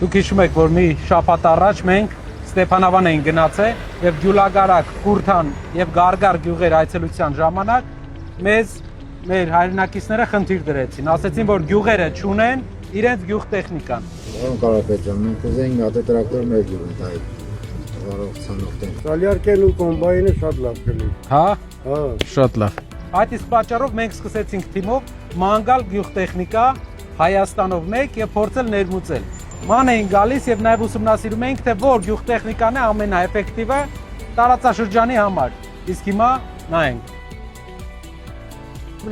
Դուք հիշում եք, որ մի շաբաթ առաջ մենք Ստեփանավան էին գնացել եւ Գյուլագարակ, Կուրթան եւ Գարգար գյուղեր այցելության ժամանակ մեզ մեր հայրենակիցները խնդիր դրեցին, ասեցին, որ գյուղերը չունեն իրենց գյուղտեխնիկան։ Պարոն Կարապետյան, մենք ուզենք հատե տրակտոր մեր գյուղում տալ վարողցանող տեն։ Սալյարկեն ու կոմբայնը շատ լավ կլինի։ Հա։ Հա։ Շատ լավ։ Այդ իսկ պատճառով մենք սկսեցինք թիմով մանգալ գյուղտեխնիկա Հայաստանով մեկ եւ փորձել ներմուծել։ Ման էին գալիս եւ նաեւ ուսումնասիրում էինք, թե որ գյուղտեխնիկան է ամենաէֆեկտիվը տարածաշրջանի համար։ Իսկ հիմա նայենք։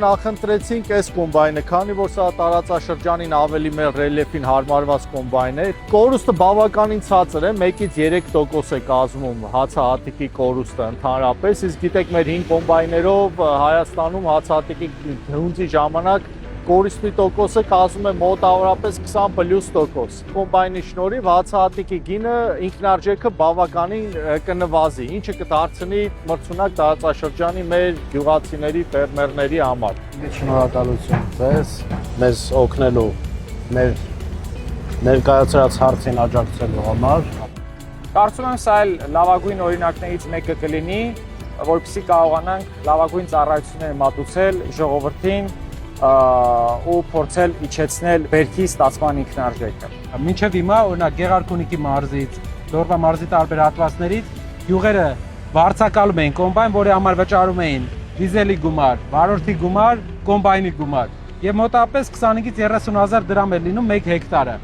Նախընտրեցինք այս կոմբայնը, քանի որ սա տարածաշրջանին ավելի մեր ռելիեֆին հարմարված կոմբայն է։ Կորուստը բավականին ցածր է, 1-ից 3% է կազմում հացահատիկի կորուստը ընդհանրապես, իսկ գիտեք մեր 5 կոմբայներով Հայաստանում հացահատիկի հունձի ժամանակ կորուստի տոկոսը կազմում է մոտավորապես 20+%։ Կոմբայնի շնորհիվ հացահատիկի գինը ինքնարժեքը բավականին կնվազի, ինչը կդարձնի մրցունակ տարածաշրջանի մեր գյուղացիների, ֆերմերների համար։ Շնորհակալություն ձեզ մեզ օգնելու մեր ներկայացրած հարցին աջակցելու համար։ Կարծում եմ սա էլ լավագույն օրինակներից մեկը կլինի, որպեսզի կարողանանք լավագույն ծառայություններ մատուցել ժողովրդին ու փորձել իջեցնել բերքի ստացման ինքնարժեքը։ Մինչև հիմա, օրինակ Գեղարքունիքի մարզից, Դորվա մարզի տարբեր հատվածներից գյուղերը վարձակալում էին կոմբայն, որի համար վճարում էին դիզելի գումար, վարորդի գումար, կոմբայնի գումար, եւ մոտավորապես 25-ից 30 հազար դրամ է լինում 1 հեկտարը։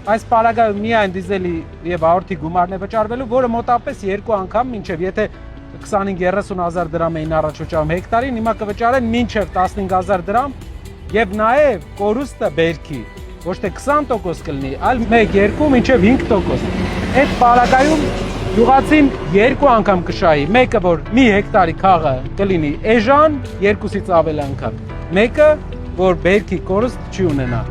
Այս պարագայում միայն դիզելի եւ վարորդի գումարն է վճարվելու, որը մոտավորապես 2 անգամ, մինչև եթե 25-30 հազար դրամ էին առաջ վճարում հեկտարին, հիմա կվճարեն մինչև 15 հազար դրամ եւ նաեւ կորուստը բերքի ոչ թե 20% կլինի, այլ 1-2 մինչև 5%։ Այդ պարագայում գյուղացին 2 անգամ կշահի, մեկը որ մի հեկտարի քաղը կլինի էժան, 2-ից ավել անգամ, մեկը որ բերքի կորուստ չի ունենա։